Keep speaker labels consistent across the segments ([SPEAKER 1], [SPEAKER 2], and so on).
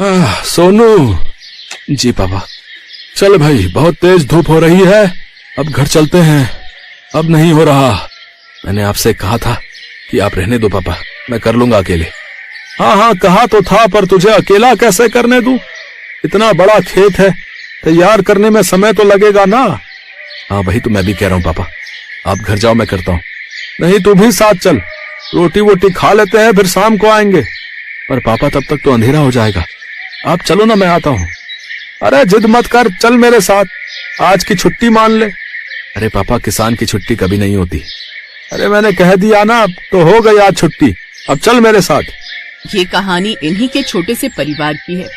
[SPEAKER 1] सोनू। जी पापा। चल भाई, बहुत तेज धूप हो रही है, अब घर चलते हैं। अब नहीं हो रहा। मैंने आपसे कहा था कि आप रहने दो पापा, मैं कर लूंगा अकेले। हाँ हाँ, कहा तो था, पर तुझे अकेला कैसे करने दूं? इतना बड़ा खेत है, तैयार करने में समय तो लगेगा ना। हाँ वही तो मैं भी कह रहा हूँ पापा, आप घर जाओ, मैं करता हूँ। नहीं, तू भी साथ चल, रोटी वोटी खा लेते हैं, फिर शाम को आएंगे। पर पापा तब तक तो अंधेरा हो जाएगा। आप चलो ना, मैं आता हूँ। अरे जिद मत कर, चल मेरे साथ, आज की छुट्टी मान ले। अरे पापा, किसान की छुट्टी कभी नहीं होती। अरे मैंने कह दिया ना, तो हो गई आज छुट्टी, अब चल मेरे साथ।
[SPEAKER 2] ये कहानी इन्हीं के छोटे से परिवार की है।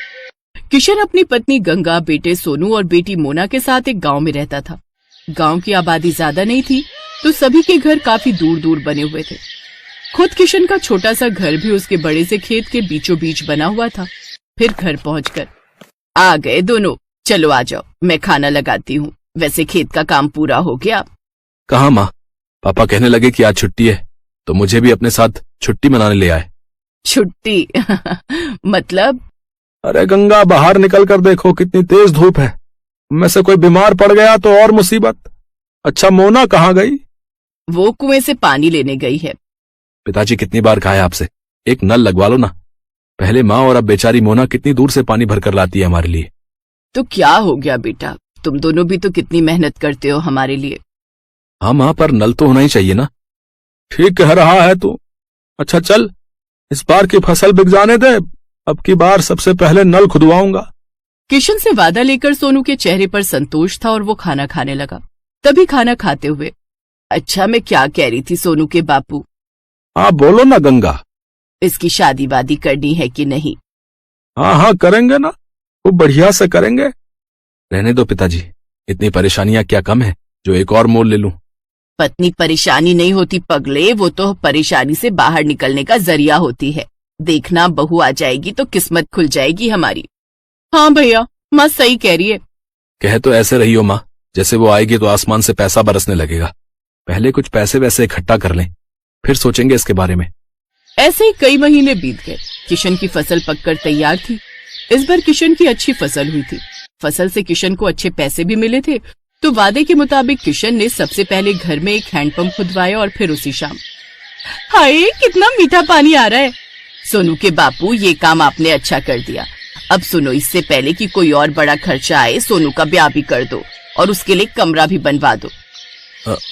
[SPEAKER 2] किशन अपनी पत्नी गंगा, बेटे सोनू और बेटी मोना के साथ एक गांव में रहता था। गांव की आबादी ज्यादा नहीं थी, तो सभी के घर काफी दूर दूर बने हुए थे। खुद किशन का छोटा सा घर भी उसके बड़े से खेत के बीचों बीच बना हुआ था। फिर घर पहुंचकर, आ गए दोनों, चलो आ जाओ, मैं खाना लगाती हूँ। वैसे खेत का काम पूरा हो गया?
[SPEAKER 1] कहाँ माँ, पापा कहने लगे कि आज छुट्टी है, तो मुझे भी अपने साथ छुट्टी मनाने ले आए।
[SPEAKER 2] छुट्टी? मतलब?
[SPEAKER 1] अरे गंगा, बाहर निकल कर देखो, कितनी तेज धूप है। में से कोई बीमार पड़ गया तो और मुसीबत। अच्छा, मोना कहाँ गई?
[SPEAKER 2] वो कुएं से पानी लेने गई है।
[SPEAKER 1] पिताजी कितनी बार कहा है आपसे, एक नल लगवा लो ना। पहले माँ और अब बेचारी मोना कितनी दूर से पानी भर कर लाती है हमारे लिए।
[SPEAKER 2] तो क्या हो गया बेटा, तुम दोनों भी तो कितनी मेहनत करते हो हमारे लिए।
[SPEAKER 1] हाँ माँ, पर नल तो होना ही चाहिए ना। ठीक कह रहा है तू। अच्छा चल, इस बार की फसल बिक जाने दे, अब की बार सबसे पहले नल खुदवाऊंगा।
[SPEAKER 2] किशन से वादा लेकर सोनू के चेहरे पर संतोष था और वो खाना खाने लगा। तभी खाना खाते हुए, अच्छा मैं क्या कह रही थी सोनू के बापू?
[SPEAKER 1] हाँ बोलो ना गंगा।
[SPEAKER 2] इसकी शादी वादी करनी है कि नहीं?
[SPEAKER 1] हाँ हाँ करेंगे ना, वो बढ़िया से करेंगे। रहने दो पिताजी, इतनी परेशानियां क्या कम है जो एक और मोल ले लूं।
[SPEAKER 2] पत्नी परेशानी नहीं होती पगले, वो तो परेशानी से बाहर निकलने का जरिया होती है। देखना, बहू आ जाएगी तो किस्मत खुल जाएगी हमारी। हाँ भैया, माँ सही कह रही है।
[SPEAKER 1] कह तो ऐसे रही हो माँ, जैसे वो आएगी तो आसमान से पैसा बरसने लगेगा। पहले कुछ पैसे वैसे इकट्ठा कर लें, फिर सोचेंगे इसके बारे में।
[SPEAKER 2] ऐसे ही कई महीने बीत गए। किशन की फसल पककर तैयार थी। इस बार किशन की अच्छी फसल हुई थी। फसल से किशन को अच्छे पैसे भी मिले थे, तो वादे के मुताबिक किशन ने सबसे पहले घर में एक हैंडपंप खुदवाया और फिर उसी शाम। हाय, कितना मीठा पानी आ रहा है। सोनू के बापू, ये काम आपने अच्छा कर दिया। अब सुनो, इससे पहले कि कोई और बड़ा खर्चा आए, सोनू का ब्याह भी कर दो और उसके लिए कमरा भी बनवा दो।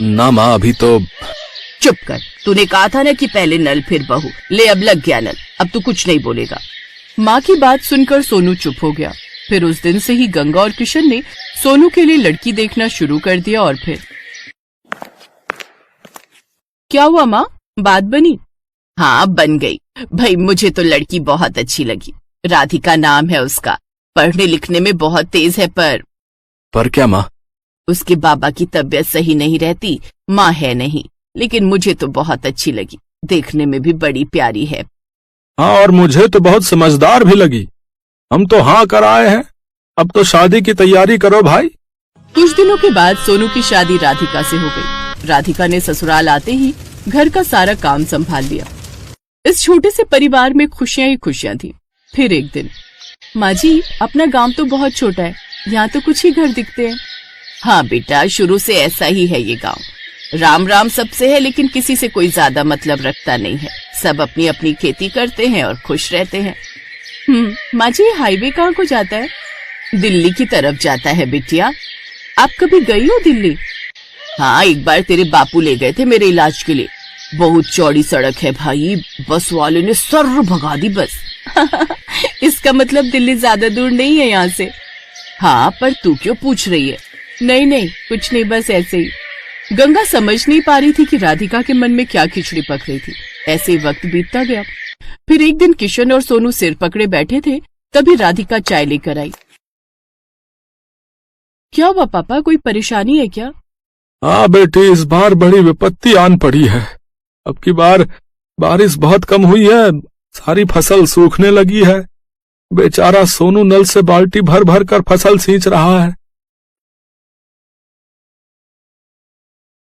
[SPEAKER 1] ना माँ, अभी तो।
[SPEAKER 2] चुप कर, तूने कहा था ना कि पहले नल फिर बहू। ले, अब लग गया नल, अब तू कुछ नहीं बोलेगा। माँ की बात सुनकर सोनू चुप हो गया। फिर उस दिन से ही गंगा और किशन ने सोनू के लिए लड़की देखना शुरू कर दिया। और फिर क्या हुआ माँ, बात बनी? हाँ बन गई भाई, मुझे तो लड़की बहुत अच्छी लगी। राधिका नाम है उसका, पढ़ने लिखने में बहुत तेज है। पर
[SPEAKER 1] क्या माँ?
[SPEAKER 2] उसके बाबा की तबीयत सही नहीं रहती, माँ है नहीं, लेकिन मुझे तो बहुत अच्छी लगी। देखने में भी बड़ी प्यारी है।
[SPEAKER 1] हाँ, और मुझे तो बहुत समझदार भी लगी। हम तो हाँ कर आए हैं, अब तो शादी की तैयारी करो भाई।
[SPEAKER 2] कुछ दिनों के बाद सोनू की शादी राधिका से हो गई। राधिका ने ससुराल आते ही घर का सारा काम संभाल लिया। इस छोटे से परिवार में खुशियां ही खुशियां थी। फिर एक दिन, माँ जी, अपना गांव तो बहुत छोटा है, यहाँ तो कुछ ही घर दिखते हैं। हाँ बेटा, शुरू से ऐसा ही है ये गांव। राम राम सबसे है, लेकिन किसी से कोई ज्यादा मतलब रखता नहीं है। सब अपनी अपनी खेती करते हैं और खुश रहते हैं। माँ जी, हाईवे कहाँ को जाता है? दिल्ली की तरफ जाता है बिटिया। आप कभी गई हो दिल्ली? हाँ, एक बार तेरे बापू ले गए थे मेरे इलाज के लिए। बहुत चौड़ी सड़क है भाई, बस वाले ने सर्र भगा दी बस। इसका मतलब दिल्ली ज्यादा दूर नहीं है यहाँ से। हाँ, पर तू क्यों पूछ रही है? नहीं नहीं, कुछ नहीं, बस ऐसे ही। गंगा समझ नहीं पा रही थी कि राधिका के मन में क्या खिचड़ी पक रही थी। ऐसे ही वक्त बीतता गया। फिर एक दिन किशन और सोनू सिर पकड़े बैठे थे, तभी राधिका चाय लेकर आई। क्या हुआ पापा, कोई परेशानी है क्या?
[SPEAKER 1] हाँ बेटी, इस बार बड़ी विपत्ति आन पड़ी है। अब की बार बारिश बहुत कम हुई है, सारी फसल सूखने लगी है। बेचारा सोनू नल से बाल्टी भर भर कर फसल सींच रहा है।